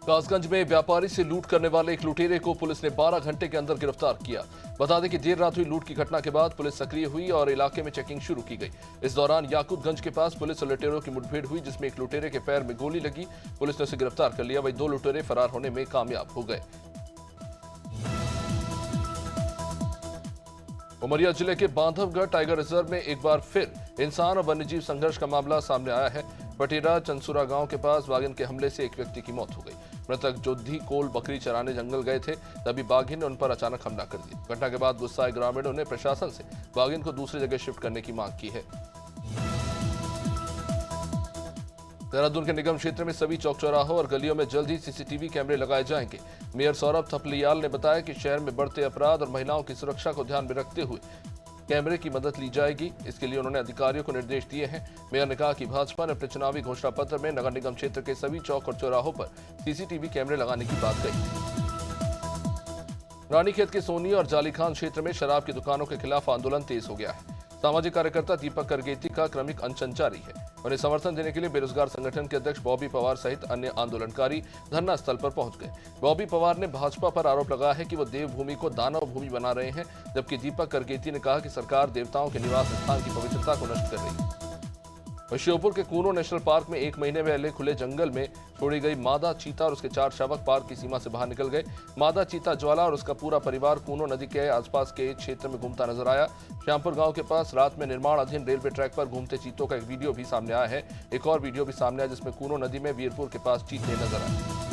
कासगंज में व्यापारी से लूट करने वाले एक लुटेरे को पुलिस ने 12 घंटे के अंदर गिरफ्तार किया। बता दें कि देर रात हुई लूट की घटना के बाद पुलिस सक्रिय हुई और इलाके में चेकिंग शुरू की गई। इस दौरान याकूतगंज के पास पुलिस और लुटेरों की मुठभेड़ हुई, जिसमें एक लुटेरे के पैर में गोली लगी। पुलिस ने उसे गिरफ्तार कर लिया। वहीं 2 लुटेरे फरार होने में कामयाब हो गए। उमरिया जिले के बांधवगढ़ टाइगर रिजर्व में एक बार फिर इंसान और वन्यजीव संघर्ष का मामला सामने आया है। पटेरा चंसुरा गांव के पास बाघिन के हमले से एक व्यक्ति की मौत हो गई। मृतक जोधी कोल बकरी चराने जंगल गए थे, तभी बाघिन ने उन पर अचानक हमला कर दिया। घटना के बाद गुस्साए ग्रामीणों ने प्रशासन से बाघिन को दूसरी जगह शिफ्ट करने की मांग की है। देहरादून के निगम क्षेत्र में सभी चौक चौराहों और गलियों में जल्द ही सीसीटीवी कैमरे लगाए जाएंगे। मेयर सौरभ थपलियाल ने बताया कि शहर में बढ़ते अपराध और महिलाओं की सुरक्षा को ध्यान में रखते हुए कैमरे की मदद ली जाएगी। इसके लिए उन्होंने अधिकारियों को निर्देश दिए हैं। मेयर ने कहा कि भाजपा ने अपने चुनावी घोषणा पत्र में नगर निगम क्षेत्र के सभी चौक और चौराहों पर सीसीटीवी कैमरे लगाने की बात कही। रानीखेत के सोनी और जालीखान क्षेत्र में शराब की दुकानों के खिलाफ आंदोलन तेज हो गया है। सामाजिक कार्यकर्ता दीपक करगेती का क्रमिक अनशन जारी है। उन्हें समर्थन देने के लिए बेरोजगार संगठन के अध्यक्ष बॉबी पवार सहित अन्य आंदोलनकारी धरना स्थल पर पहुंच गए। बॉबी पवार ने भाजपा पर आरोप लगाया है कि वो देवभूमि को दानव भूमि बना रहे हैं, जबकि दीपक करगेती ने कहा कि सरकार देवताओं के निवास स्थान की पवित्रता को नष्ट कर रही है। श्योपुर के कूनो नेशनल पार्क में 1 महीने पहले खुले जंगल में छोड़ी गई मादा चीता और उसके 4 शावक पार्क की सीमा से बाहर निकल गए। मादा चीता ज्वाला और उसका पूरा परिवार कूनो नदी के आसपास के क्षेत्र में घूमता नजर आया। श्यामपुर गांव के पास रात में निर्माणाधीन रेलवे ट्रैक पर घूमते चीतों का एक वीडियो भी सामने आया है। एक और वीडियो भी सामने आया जिसमें कूनो नदी में वीरपुर के पास चीते नजर आए।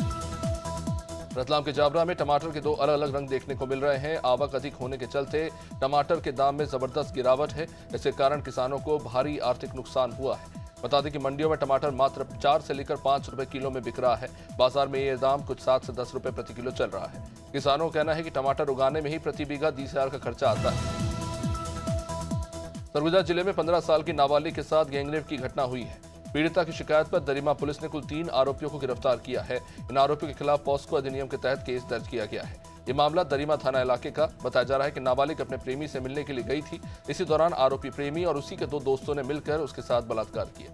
रतलाम के जाबरा में टमाटर के 2 अलग अलग रंग देखने को मिल रहे हैं। आवक अधिक होने के चलते टमाटर के दाम में जबरदस्त गिरावट है। इसके कारण किसानों को भारी आर्थिक नुकसान हुआ है। बता दें कि मंडियों में टमाटर मात्र 4 से लेकर 5 रुपए किलो में बिक रहा है। बाजार में ये दाम कुछ 7 से 10 रुपए प्रति किलो चल रहा है। किसानों का कहना है कि टमाटर उगाने में ही प्रति बीघा 20,000 का खर्चा आता है। सरगुजा जिले में 15 साल की नाबालिग के साथ गैंगरेप की घटना हुई है। पीड़िता की शिकायत पर दरिमा पुलिस ने कुल 3 आरोपियों को गिरफ्तार किया है। इन आरोपियों के खिलाफ पॉस्को अधिनियम के तहत केस दर्ज किया गया है। ये मामला दरिमा थाना इलाके का बताया जा रहा है कि नाबालिग अपने प्रेमी से मिलने के लिए गई थी। इसी दौरान आरोपी प्रेमी और उसी के 2 दोस्तों ने मिलकर उसके साथ बलात्कार किया।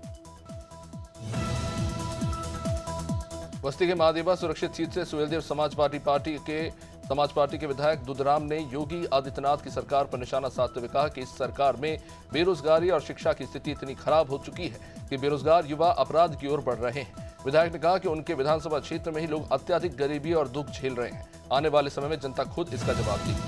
बस्ती के महादेवा सुरक्षित सीट से सुहेलदेव समाज पार्टी के विधायक दुधराम ने योगी आदित्यनाथ की सरकार पर निशाना साधते हुए कहा कि इस सरकार में बेरोजगारी और शिक्षा की स्थिति इतनी खराब हो चुकी है कि बेरोजगार युवा अपराध की ओर बढ़ रहे हैं। विधायक ने कहा कि उनके विधानसभा क्षेत्र में ही लोग अत्यधिक गरीबी और दुख झेल रहे हैं। आने वाले समय में जनता खुद इसका जवाब देगी।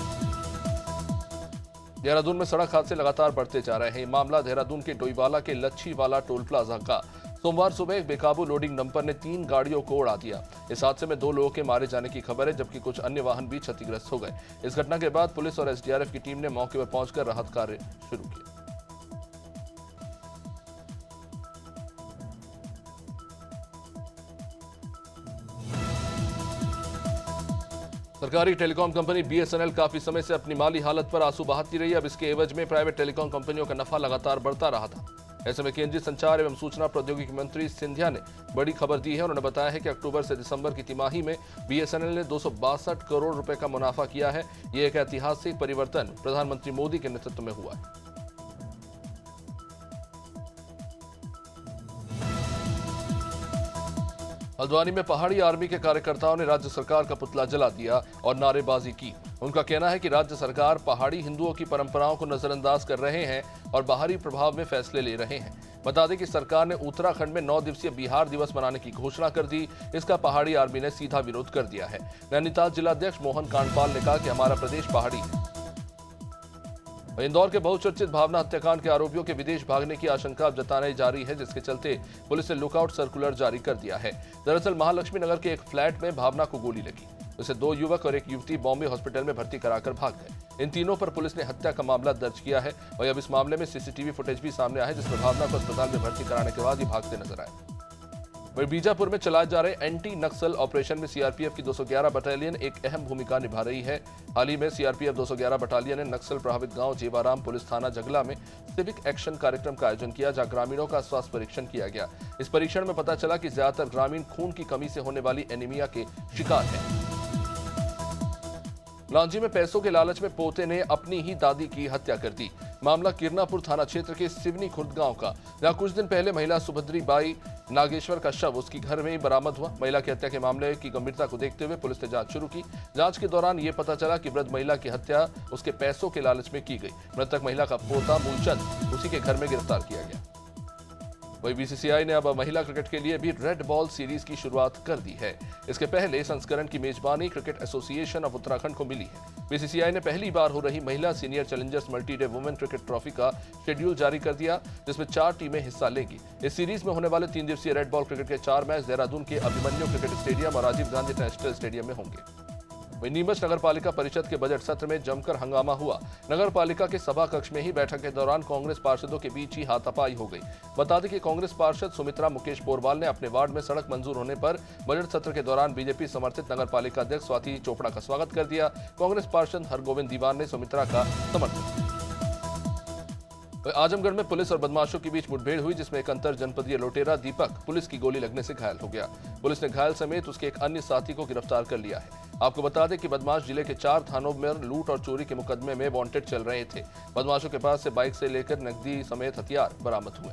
देहरादून में सड़क हादसे लगातार बढ़ते जा रहे हैं। ये मामला देहरादून के डोईवाला के लच्छीवाला टोल प्लाजा का। सोमवार सुबह एक बेकाबू लोडिंग डंपर ने 3 गाड़ियों को उड़ा दिया। इस हादसे में 2 लोगों के मारे जाने की खबर है, जबकि कुछ अन्य वाहन भी क्षतिग्रस्त हो गए। इस घटना के बाद पुलिस और एसडीआरएफ की टीम ने मौके पर पहुंचकर राहत कार्य शुरू किया। सरकारी टेलीकॉम कंपनी बीएसएनएल काफी समय से अपनी माली हालत पर आंसू बहाती रही। अब इसके एवज में प्राइवेट टेलीकॉम कंपनियों का नफा लगातार बढ़ता रहा था। ऐसे में केंद्रीय संचार एवं सूचना प्रौद्योगिकी मंत्री सिंधिया ने बड़ी खबर दी है। उन्होंने बताया है कि अक्टूबर से दिसंबर की तिमाही में बीएसएनएल ने 262 करोड़ रुपए का मुनाफा किया है। ये एक ऐतिहासिक परिवर्तन प्रधानमंत्री मोदी के नेतृत्व में हुआ है। हल्द्वानी में पहाड़ी आर्मी के कार्यकर्ताओं ने राज्य सरकार का पुतला जला दिया और नारेबाजी की। उनका कहना है कि राज्य सरकार पहाड़ी हिंदुओं की परंपराओं को नजरअंदाज कर रहे हैं और बाहरी प्रभाव में फैसले ले रहे हैं। बता दें कि सरकार ने उत्तराखंड में 9 दिवसीय बिहार दिवस मनाने की घोषणा कर दी। इसका पहाड़ी आर्मी ने सीधा विरोध कर दिया है। नैनीताल जिलाध्यक्ष मोहन कांडपाल ने कहा कि हमारा प्रदेश पहाड़ी है। इंदौर के बहुचर्चित भावना हत्याकांड के आरोपियों के विदेश भागने की आशंका अब जताई जा रही है, जिसके चलते पुलिस ने लुकआउट सर्कुलर जारी कर दिया है। दरअसल महालक्ष्मी नगर के एक फ्लैट में भावना को गोली लगी। उसे 2 युवक और एक युवती बॉम्बे हॉस्पिटल में भर्ती कराकर भाग गए। इन तीनों पर पुलिस ने हत्या का मामला दर्ज किया है और अब इस मामले में सीसीटीवी फुटेज भी सामने आया है, जिसमें भावना को अस्पताल में भर्ती कराने के बाद ही भागते नजर आए। वहीं बीजापुर में चलाए जा रहे एंटी नक्सल ऑपरेशन में सीआरपीएफ की 211 बटालियन एक अहम भूमिका निभा रही है। हाल ही में सीआरपीएफ 211 बटालियन ने नक्सल प्रभावित गांव जेवाराम पुलिस थाना जगला में सिविक एक्शन कार्यक्रम का आयोजन किया, जहां ग्रामीणों का स्वास्थ्य परीक्षण किया गया। इस परीक्षण में पता चला कि ज्यादातर ग्रामीण खून की कमी से होने वाली एनीमिया के शिकार हैं। लांजी में पैसों के लालच में पोते ने अपनी ही दादी की हत्या कर दी। मामला किरनापुर थाना क्षेत्र के सिवनी खुर्द गांव का, जहां कुछ दिन पहले महिला सुभद्री बाई नागेश्वर का शव उसकी घर में ही बरामद हुआ। महिला की हत्या के मामले की गंभीरता को देखते हुए पुलिस ने जांच शुरू की। जांच के दौरान ये पता चला कि वृद्ध महिला की हत्या उसके पैसों के लालच में की गई। मृतक महिला का पोता मूलचंद उसी के घर में गिरफ्तार किया गया। वही बीसीसीआई ने अब महिला क्रिकेट के लिए भी रेड बॉल सीरीज की शुरुआत कर दी है। इसके पहले संस्करण की मेजबानी क्रिकेट एसोसिएशन ऑफ उत्तराखंड को मिली है। बीसीसीआई ने पहली बार हो रही महिला senior Challengers multi day women cricket trophy का शेड्यूल जारी कर दिया, जिसमें 4 टीमें हिस्सा लेंगी। इस सीरीज में होने वाले 3 दिवसीय रेड बॉल क्रिकेट के 4 मैच देहरादून के अभिमन्यु क्रिकेट स्टेडियम और राजीव गांधी नेशनल स्टेडियम में होंगे। वहीं नीमच नगर पालिका परिषद के बजट सत्र में जमकर हंगामा हुआ। नगर पालिका के सभा कक्ष में ही बैठक के दौरान कांग्रेस पार्षदों के बीच ही हाथापाई हो गई। बता दें कि कांग्रेस पार्षद सुमित्रा मुकेश पोरवाल ने अपने वार्ड में सड़क मंजूर होने पर बजट सत्र के दौरान बीजेपी समर्थित नगर पालिका अध्यक्ष स्वाति चोपड़ा का स्वागत कर दिया। कांग्रेस पार्षद हरगोविंद दीवान ने सुमित्रा का समर्थन किया। आजमगढ़ में पुलिस और बदमाशों के बीच मुठभेड़ हुई, जिसमें एक अंतर जनपदीय लुटेरा दीपक पुलिस की गोली लगने से घायल हो गया। पुलिस ने घायल समेत उसके एक अन्य साथी को गिरफ्तार कर लिया है। आपको बता दें कि बदमाश जिले के 4 थानों में लूट और चोरी के मुकदमे में वांटेड चल रहे थे। बदमाशों के पास से बाइक से लेकर नकदी समेत हथियार बरामद हुए।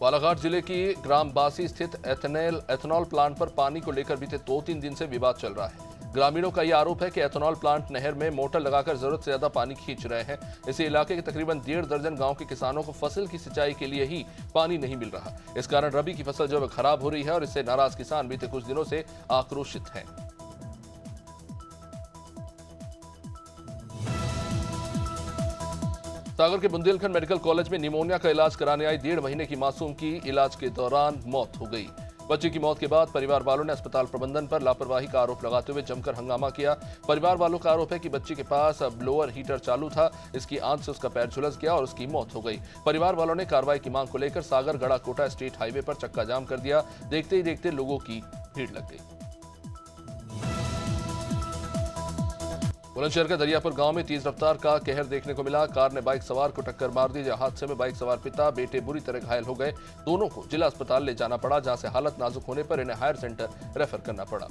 बालाघाट जिले की ग्राम बासी स्थित एथेनॉल प्लांट पर पानी को लेकर बीते 2-3 दिन से विवाद चल रहा है। ग्रामीणों का यह आरोप है कि एथेनॉल प्लांट नहर में मोटर लगाकर जरूरत से ज्यादा पानी खींच रहे हैं। इसी इलाके के तकरीबन 1.5 दर्जन गांव के किसानों को फसल की सिंचाई के लिए ही पानी नहीं मिल रहा। इस कारण रबी की फसल जो है खराब हो रही है और इससे नाराज किसान बीते कुछ दिनों से आक्रोशित हैं। सागर के बुंदेलखंड मेडिकल कॉलेज में निमोनिया का इलाज कराने आई 1.5 महीने की मासूम की इलाज के दौरान मौत हो गई। बच्चे की मौत के बाद परिवार वालों ने अस्पताल प्रबंधन पर लापरवाही का आरोप लगाते हुए जमकर हंगामा किया। परिवार वालों का आरोप है कि बच्ची के पास ब्लोअर हीटर चालू था, इसकी आंच से उसका पैर झुलस गया और उसकी मौत हो गई। परिवार वालों ने कार्रवाई की मांग को लेकर सागर गड़ा कोटा स्टेट हाईवे पर चक्का जाम कर दिया। देखते ही देखते लोगों की भीड़ लग गई। बुलंदशहर के दरियापुर गांव में तेज रफ्तार का कहर देखने को मिला। कार ने बाइक सवार को टक्कर मार दी। हादसे में बाइक सवार पिता बेटे बुरी तरह घायल हो गए। दोनों को जिला अस्पताल ले जाना पड़ा, जहां से हालत नाजुक होने पर इन्हें हायर सेंटर रेफर करना पड़ा।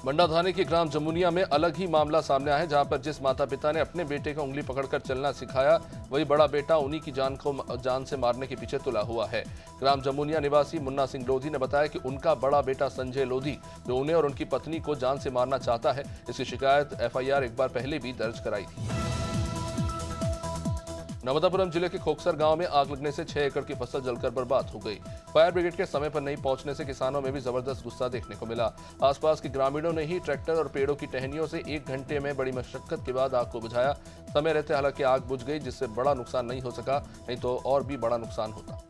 मंडा थाने के ग्राम जमुनिया में अलग ही मामला सामने आया है, जहां पर जिस माता पिता ने अपने बेटे को उंगली पकड़कर चलना सिखाया, वही बड़ा बेटा उन्हीं की जान से मारने के पीछे तुला हुआ है। ग्राम जमुनिया निवासी मुन्ना सिंह लोधी ने बताया कि उनका बड़ा बेटा संजय लोधी, जो उन्हें और उनकी पत्नी को जान से मारना चाहता है, इसकी शिकायत एफआईआर एक बार पहले भी दर्ज कराई थी। नर्मदापुरम जिले के खोकसर गांव में आग लगने से 6 एकड़ की फसल जलकर बर्बाद हो गई। फायर ब्रिगेड के समय पर नहीं पहुंचने से किसानों में भी जबरदस्त गुस्सा देखने को मिला। आसपास के ग्रामीणों ने ही ट्रैक्टर और पेड़ों की टहनियों से 1 घंटे में बड़ी मशक्कत के बाद आग को बुझाया। समय रहते हालांकि आग बुझ गई, जिससे बड़ा नुकसान नहीं हो सका, नहीं तो और भी बड़ा नुकसान होता।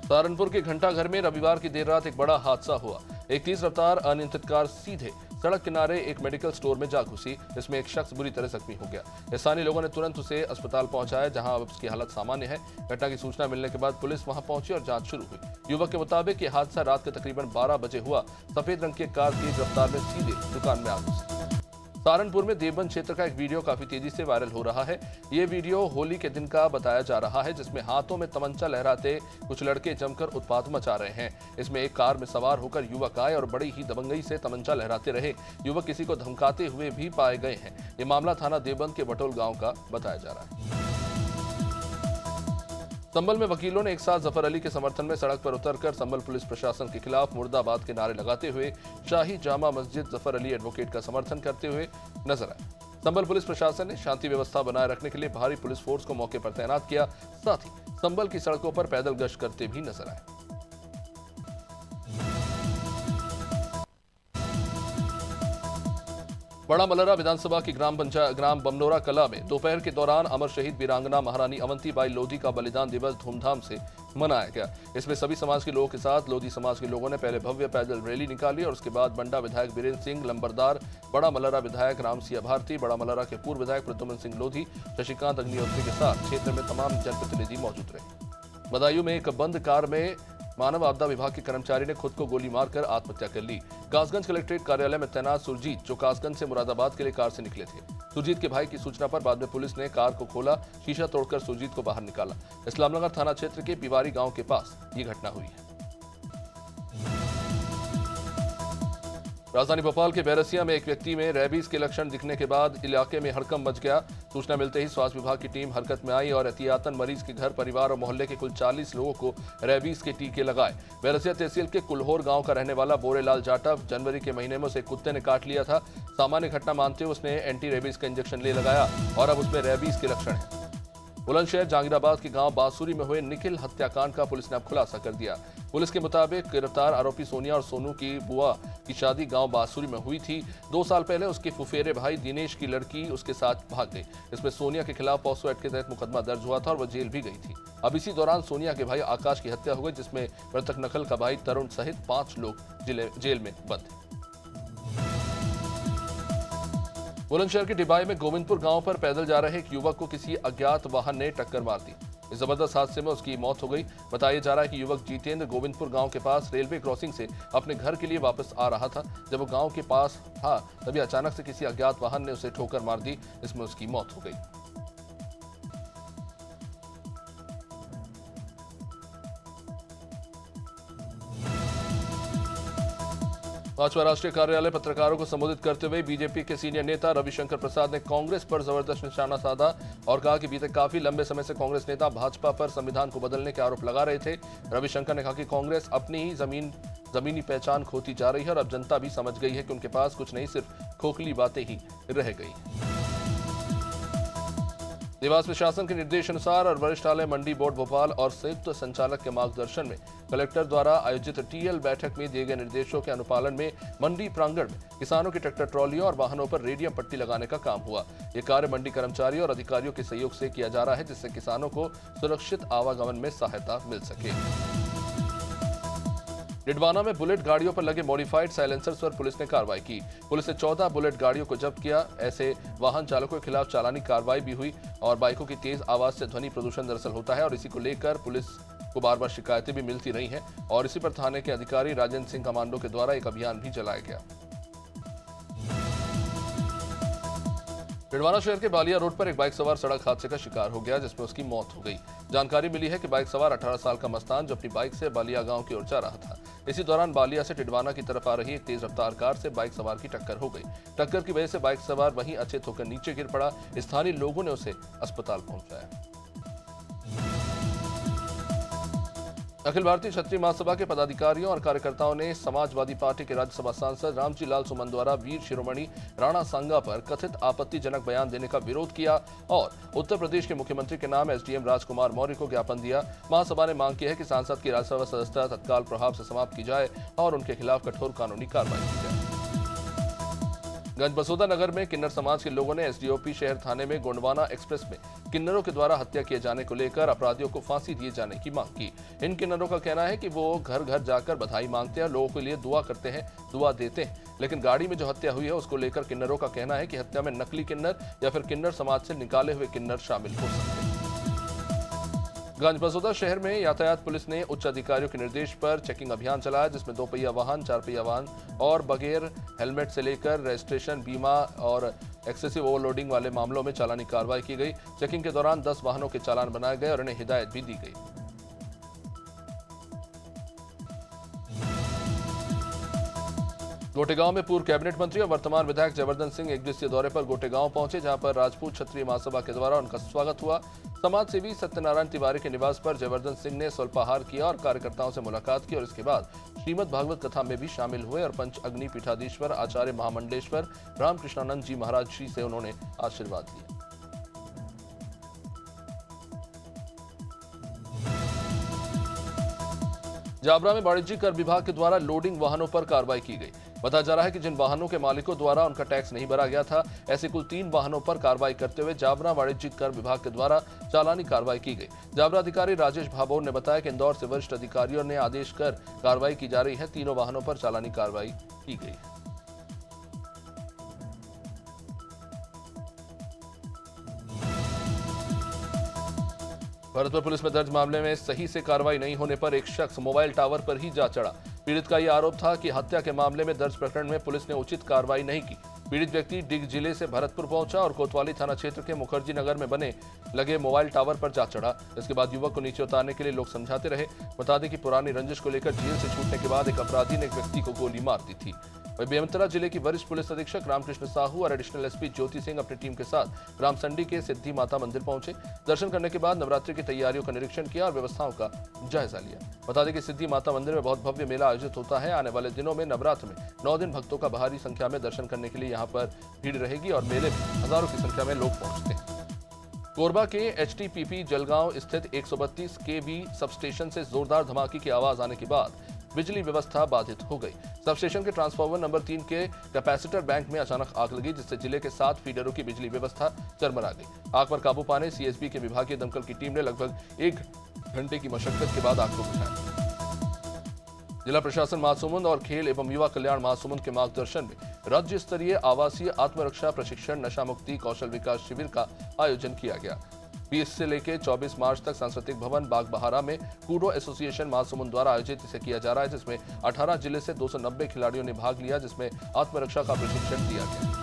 सहारनपुर के घंटाघर में रविवार की देर रात एक बड़ा हादसा हुआ। एक तेज रफ्तार अनियंत्रित कार सीधे सड़क किनारे एक मेडिकल स्टोर में जा घुसी। इसमें एक शख्स बुरी तरह जख्मी हो गया। स्थानीय लोगों ने तुरंत उसे अस्पताल पहुंचाया, जहां अब उसकी हालत सामान्य है। घटना की सूचना मिलने के बाद पुलिस वहां पहुंची और जांच शुरू हुई। युवक के मुताबिक यह हादसा रात के तकरीबन 12 बजे हुआ। सफेद रंग की कार तेज रफ्तार में सीधे दुकान में आ घुसी। सहारनपुर में देवबंद क्षेत्र का एक वीडियो काफी तेजी से वायरल हो रहा है। ये वीडियो होली के दिन का बताया जा रहा है, जिसमें हाथों में तमंचा लहराते कुछ लड़के जमकर उत्पात मचा रहे हैं। इसमें एक कार में सवार होकर युवक आए और बड़ी ही दबंगई से तमंचा लहराते रहे। युवक किसी को धमकाते हुए भी पाए गए हैं। ये मामला थाना देवबंद के बटोल गांव का बताया जा रहा है। संभल में वकीलों ने एक साथ जफर अली के समर्थन में सड़क पर उतरकर संभल पुलिस प्रशासन के खिलाफ मुर्दाबाद के नारे लगाते हुए शाही जामा मस्जिद जफर अली एडवोकेट का समर्थन करते हुए नजर आए। संभल पुलिस प्रशासन ने शांति व्यवस्था बनाए रखने के लिए भारी पुलिस फोर्स को मौके पर तैनात किया। साथ ही संभल की सड़कों पर पैदल गश्त करते भी नजर आए। बड़ा मलरा विधानसभा की ग्राम बमनोरा कला में दोपहर के दौरान अमर शहीद वीरांगना महारानी अवंतीबाई लोधी का बलिदान दिवस धूमधाम से मनाया गया। इसमें सभी समाज के लोगों के साथ लोधी समाज के लोगों ने पहले भव्य पैदल रैली निकाली और उसके बाद बंडा विधायक बीरेन्द्र सिंह लंबरदार, बड़ा मलरा विधायक रामसिया भारती, बड़ा मलरा के पूर्व विधायक प्रद्युम्न सिंह लोधी, शशिकांत अग्निहोत्री के साथ क्षेत्र में तमाम जनप्रतिनिधि मौजूद रहे। बदायूं में एक बंद कार में मानव आपदा विभाग के कर्मचारी ने खुद को गोली मारकर आत्महत्या कर ली। कासगंज कलेक्ट्रेट कार्यालय में तैनात सुरजीत, जो कासगंज से मुरादाबाद के लिए कार से निकले थे। सुरजीत के भाई की सूचना पर बाद में पुलिस ने कार को खोला, शीशा तोड़कर सुरजीत को बाहर निकाला। इस्लामनगर थाना क्षेत्र के पिवारी गांव के पास ये घटना हुई है। राजधानी भोपाल के बैरसिया में एक व्यक्ति में रेबीज के लक्षण दिखने के बाद इलाके में हड़कंप मच गया। सूचना मिलते ही स्वास्थ्य विभाग की टीम हरकत में आई और एहतियातन मरीज के घर, परिवार और मोहल्ले के कुल 40 लोगों को रेबीज के टीके लगाए। बैरसिया तहसील के कुल्होर गांव का रहने वाला बोरेलाल जाटव जनवरी के महीने में उसे कुत्ते ने काट लिया था। सामान्य घटना मानते हुए उसने एंटी रेबीज का इंजेक्शन ले लगाया और अब उसमें रेबीज के लक्षण हैं। बुलंदशहर जहांगीराबाद के गांव बांसुरी में हुए निखिल हत्याकांड का पुलिस ने अब खुलासा कर दिया। पुलिस के मुताबिक गिरफ्तार आरोपी सोनिया और सोनू की बुआ की शादी गांव बांसुरी में हुई थी। 2 साल पहले उसके फुफेरे भाई दिनेश की लड़की उसके साथ भाग गई। इसमें सोनिया के खिलाफ पॉक्सो एक्ट के तहत मुकदमा दर्ज हुआ था और वह जेल भी गई थी। अब इसी दौरान सोनिया के भाई आकाश की हत्या हो गई, जिसमें मृतक नकल का भाई तरुण सहित 5 लोग जेल में बंद हैं। बुलंदशहर के डिबाई में गोविंदपुर गांव पर पैदल जा रहे एक युवक को किसी अज्ञात वाहन ने टक्कर मार दी। इस जबरदस्त हादसे में उसकी मौत हो गई। बताया जा रहा है कि युवक जितेंद्र गोविंदपुर गांव के पास रेलवे क्रॉसिंग से अपने घर के लिए वापस आ रहा था। जब वो गांव के पास था तभी अचानक से किसी अज्ञात वाहन ने उसे ठोकर मार दी। इसमें उसकी मौत हो गई। भाजपा राष्ट्रीय कार्यालय पत्रकारों को संबोधित करते हुए बीजेपी के सीनियर नेता रविशंकर प्रसाद ने कांग्रेस पर जबरदस्त निशाना साधा और कहा कि बीते काफी लंबे समय से कांग्रेस नेता भाजपा पर संविधान को बदलने के आरोप लगा रहे थे। रविशंकर ने कहा कि कांग्रेस अपनी ही जमीनी पहचान खोती जा रही है और अब जनता भी समझ गई है कि उनके पास कुछ नहीं, सिर्फ खोखली बातें ही रह गई। देवास प्रशासन के निर्देशानुसार और वरिष्ठालय मंडी बोर्ड भोपाल और संयुक्त संचालक के मार्गदर्शन में कलेक्टर द्वारा आयोजित टीएल बैठक में दिए गए निर्देशों के अनुपालन में मंडी प्रांगण में किसानों की ट्रैक्टर ट्रॉलियों और वाहनों पर रेडियम पट्टी लगाने का काम हुआ। ये कार्य मंडी कर्मचारियों और अधिकारियों के सहयोग से किया जा रहा है, जिससे किसानों को सुरक्षित आवागमन में सहायता मिल सके। डिडवाना में बुलेट गाड़ियों पर लगे मॉडिफाइड साइलेंसर्स पर पुलिस ने कार्रवाई की। पुलिस ने 14 बुलेट गाड़ियों को जब्त किया। ऐसे वाहन चालकों के खिलाफ चालानी कार्रवाई भी हुई और बाइकों की तेज आवाज से ध्वनि प्रदूषण दरअसल होता है और इसी को लेकर पुलिस को बार-बार शिकायतें भी मिलती रही हैं और इसी पर थाने के अधिकारी राजेंद्र सिंह कमांडो के द्वारा एक अभियान भी चलाया गया। डिडवाना शहर के बालिया रोड पर एक बाइक सवार सड़क हादसे का शिकार हो गया, जिसमें उसकी मौत हो गई। जानकारी मिली है कि बाइक सवार 18 साल का मस्तान जो अपनी बाइक से बालिया गांव की ओर जा रहा था। इसी दौरान बालिया से डिडवाना की तरफ आ रही एक तेज रफ्तार कार से बाइक सवार की टक्कर हो गई। टक्कर की वजह से बाइक सवार वहीं अचेत होकर नीचे गिर पड़ा। स्थानीय लोगों ने उसे अस्पताल पहुंचाया। अखिल भारतीय क्षत्रिय महासभा के पदाधिकारियों और कार्यकर्ताओं ने समाजवादी पार्टी के राज्यसभा सांसद रामजी लाल सुमन द्वारा वीर शिरोमणि राणा सांगा पर कथित आपत्तिजनक बयान देने का विरोध किया और उत्तर प्रदेश के मुख्यमंत्री के नाम एसडीएम राजकुमार मौर्य को ज्ञापन दिया। महासभा ने मांग की है कि सांसद की राज्यसभा सदस्यता तत्काल प्रभाव से समाप्त की जाए और उनके खिलाफ कठोर कानूनी कार्रवाई की जाए। गंजबसोदा नगर में किन्नर समाज के लोगों ने एसडीओपी शहर थाने में गोंडवाना एक्सप्रेस में किन्नरों के द्वारा हत्या किए जाने को लेकर अपराधियों को फांसी दिए जाने की मांग की। इन किन्नरों का कहना है कि वो घर घर जाकर बधाई मांगते हैं, लोगों के लिए दुआ करते हैं, दुआ देते हैं, लेकिन गाड़ी में जो हत्या हुई है उसको लेकर किन्नरों का कहना है कि हत्या में नकली किन्नर या फिर किन्नर समाज से निकाले हुए किन्नर शामिल हो सकते हैं। गंजबसोदा शहर में यातायात पुलिस ने उच्च अधिकारियों के निर्देश पर चेकिंग अभियान चलाया, जिसमें 2 पहिया वाहन, 4 पहिया वाहन और बगैर हेलमेट से लेकर रजिस्ट्रेशन, बीमा और एक्सेसिव ओवरलोडिंग वाले मामलों में चालानी कार्रवाई की गई। चेकिंग के दौरान 10 वाहनों के चालान बनाए गए और इन्हें हिदायत भी दी गई। गोटेगांव में पूर्व कैबिनेट मंत्री और वर्तमान विधायक जयवर्धन सिंह एक दिवसीय दौरे पर गोटेगांव पहुंचे, जहां पर राजपूत क्षत्रिय महासभा के द्वारा उनका स्वागत हुआ। समाज सेवी सत्यनारायण तिवारी के निवास पर जयवर्धन सिंह ने स्वल्पाहार किया और कार्यकर्ताओं से मुलाकात की और इसके बाद श्रीमद् भागवत कथा में भी शामिल हुए और पंच अग्नि पीठाधीश्वर आचार्य महामंडलेश्वर रामकृष्णानंद जी महाराज जी से उन्होंने आशीर्वाद लिया। जाबरा में वाणिज्यिक कर विभाग के द्वारा लोडिंग वाहनों पर कार्रवाई की गई। बताया जा रहा है कि जिन वाहनों के मालिकों द्वारा उनका टैक्स नहीं भरा गया था, ऐसे कुल 3 वाहनों पर कार्रवाई करते हुए जाबरा वाणिज्यिक कर विभाग के द्वारा चालानी कार्रवाई की गई। जाबरा अधिकारी राजेश भाभोर ने बताया कि इंदौर से वरिष्ठ अधिकारियों ने आदेश कर कार्रवाई की जा रही है। तीनों वाहनों पर चालानी कार्रवाई की गई है। भरतपुर पुलिस में दर्ज मामले में सही से कार्रवाई नहीं होने पर एक शख्स मोबाइल टावर पर ही जा चढ़ा। पीड़ित का यह आरोप था कि हत्या के मामले में दर्ज प्रकरण में पुलिस ने उचित कार्रवाई नहीं की। पीड़ित व्यक्ति डिग जिले से भरतपुर पहुंचा और कोतवाली थाना क्षेत्र के मुखर्जी नगर में बने लगे मोबाइल टावर पर जा चढ़ा। इसके बाद युवक को नीचे उतारने के लिए लोग समझाते रहे। बता दें कि पुरानी रंजिश को लेकर जेल से छूटने के बाद एक अपराधी ने एक व्यक्ति को गोली मार दी थी। वहीं बेमेतरा जिले की वरिष्ठ पुलिस अधीक्षक रामकृष्ण साहू और एडिशनल एसपी ज्योति सिंह अपनी टीम के साथ ग्राम संडी के सिद्धि माता मंदिर पहुंचे। दर्शन करने के बाद नवरात्रि की तैयारियों का निरीक्षण किया और व्यवस्थाओं का जायजा लिया। बता दें कि सिद्धि माता मंदिर में बहुत भव्य मेला आयोजित होता है। आने वाले दिनों में नवरात्र में 9 दिन भक्तों का भारी संख्या में दर्शन करने के लिए यहां पर भीड़ रहेगी और मेले में हजारों की संख्या में लोग पहुंचते हैं। कोरबा के एचटीपीपी जलगांव स्थित 132 केवी सबस्टेशन से जोरदार धमाके की आवाज आने के बाद बिजली व्यवस्था बाधित हो गई। सबस्टेशन के ट्रांसफार्मर नंबर 3 के कैपेसिटर बैंक में अचानक आग लगी, जिससे जिले के 7 फीडरों की बिजली व्यवस्था चरमरा गई। आग पर काबू पाने सीएसबी के विभागीय दमकल की टीम ने लगभग 1 घंटे की मशक्कत के बाद आग को बुझाया। जिला प्रशासन महासमुंद और खेल एवं युवा कल्याण महासमुंद के मार्गदर्शन में राज्य स्तरीय आवासीय आत्मरक्षा प्रशिक्षण नशा मुक्ति कौशल विकास शिविर का आयोजन किया गया। 20 से लेकर 24 मार्च तक सांस्कृतिक भवन बाग बहारा में कूडो एसोसिएशन महासमुंद द्वारा आयोजित इसे किया जा रहा है, जिसमें 18 जिले से 290 खिलाड़ियों ने भाग लिया, जिसमें आत्मरक्षा का प्रशिक्षण दिया गया।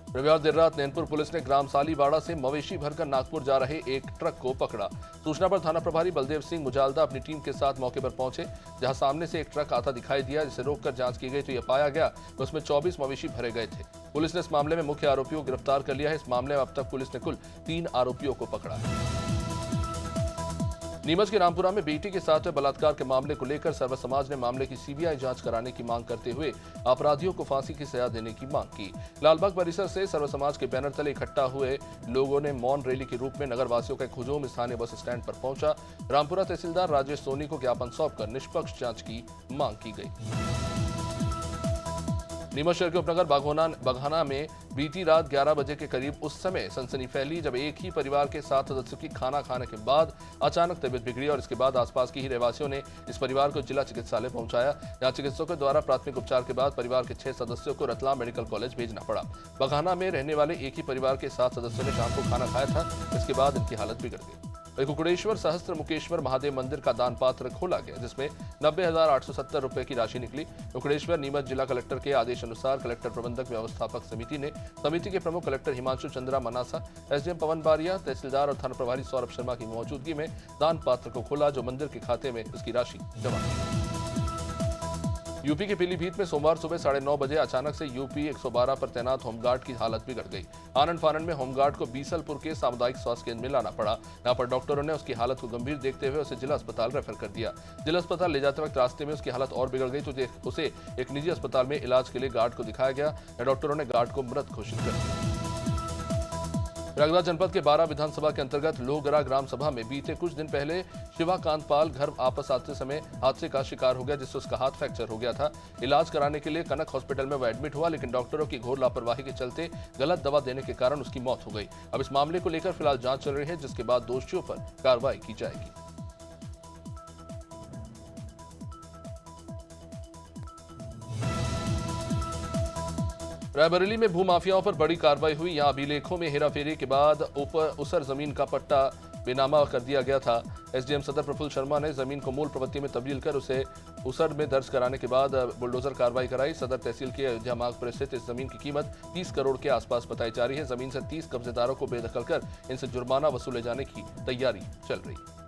रविवार देर रात नैनपुर पुलिस ने ग्राम सालीवाड़ा से मवेशी भरकर नागपुर जा रहे एक ट्रक को पकड़ा। सूचना पर थाना प्रभारी बलदेव सिंह मुजालदा अपनी टीम के साथ मौके पर पहुंचे, जहां सामने से एक ट्रक आता दिखाई दिया, जिसे रोककर जांच की गई तो यह पाया गया कि उसमें 24 मवेशी भरे गए थे। पुलिस ने इस मामले में मुख्य आरोपियों को गिरफ्तार कर लिया है। इस मामले में अब तक पुलिस ने कुल 3 आरोपियों को पकड़ा है। नीमच के रामपुरा में बेटी के साथ बलात्कार के मामले को लेकर सर्व समाज ने मामले की सीबीआई जांच कराने की मांग करते हुए अपराधियों को फांसी की सजा देने की मांग की। लालबाग परिसर से सर्व समाज के बैनर तले इकट्ठा हुए लोगों ने मौन रैली के रूप में नगर वासियों का एक हुजूम स्थानीय बस स्टैंड पर पहुंचा। रामपुरा तहसीलदार राजेश सोनी को ज्ञापन सौंपकर निष्पक्ष जांच की मांग की गई। नीमच शहर के उपनगर बघाना में बीती रात 11 बजे के करीब उस समय सनसनी फैली जब एक ही परिवार के 7 सदस्यों की खाना खाने के बाद अचानक तबीयत बिगड़ी और इसके बाद आसपास के ही रहवासियों ने इस परिवार को जिला चिकित्सालय पहुंचाया। यहां चिकित्सकों द्वारा प्राथमिक उपचार के बाद परिवार के 6 सदस्यों को रतलाम मेडिकल कॉलेज भेजना पड़ा। बघाना में रहने वाले एक ही परिवार के 7 सदस्यों ने शाम को खाना खाया था, इसके बाद इनकी हालत बिगड़ गई। कुकुड़ेश्वर सहस्त्र मुकेश्वर महादेव मंदिर का दान पात्र खोला गया, जिसमें 90,870 रुपए की राशि निकली। कुकुड़ेश्वर नीमच जिला कलेक्टर के आदेश अनुसार कलेक्टर प्रबंधक व्यवस्थापक समिति ने समिति के प्रमुख कलेक्टर हिमांशु चंद्रा मनासा, एसडीएम पवन बारिया, तहसीलदार और थाना प्रभारी सौरभ शर्मा की मौजूदगी में दान पात्र को खोला, जो मंदिर के खाते में उसकी राशि जमा की। यूपी के पीलीभीत में सोमवार सुबह 9:30 बजे अचानक से यूपी 112 पर तैनात होमगार्ड की हालत बिगड़ गई। आनंद फानंद में होमगार्ड को बीसलपुर के सामुदायिक स्वास्थ्य केंद्र में लाना पड़ा। यहां पर डॉक्टरों ने उसकी हालत को गंभीर देखते हुए उसे जिला अस्पताल रेफर कर दिया। जिला अस्पताल ले जाते वक्त रास्ते में उसकी हालत और बिगड़ गई तो उसे एक निजी अस्पताल में इलाज के लिए गार्ड को दिखाया गया। डॉक्टरों ने गार्ड को मृत घोषित कर दिया। प्रयागराज जनपद के 12 विधानसभा के अंतर्गत लोहगरा ग्राम सभा में बीते कुछ दिन पहले शिवाकांत पाल घर वापस आते समय हादसे का शिकार हो गया, जिससे उसका हाथ फ्रैक्चर हो गया था। इलाज कराने के लिए कनक हॉस्पिटल में वो एडमिट हुआ, लेकिन डॉक्टरों की घोर लापरवाही के चलते गलत दवा देने के कारण उसकी मौत हो गई। अब इस मामले को लेकर फिलहाल जांच चल रही है, जिसके बाद दोषियों पर कार्रवाई की जाएगी। रायबरेली में भूमाफियाओं पर बड़ी कार्रवाई हुई। यहां अभिलेखों में हेराफेरी के बाद उसर जमीन का पट्टा बेनामा कर दिया गया था। एसडीएम सदर प्रफुल्ल शर्मा ने जमीन को मूल प्रवृत्ति में तब्दील कर उसे उसर में दर्ज कराने के बाद बुलडोजर कार्रवाई कराई। सदर तहसील के अयोध्या मार्ग पर स्थित इस जमीन की कीमत 30 करोड़ के आसपास बताई जा रही है। जमीन से 30 कब्जेदारों को बेदखल कर इनसे जुर्माना वसूले जाने की तैयारी चल रही है।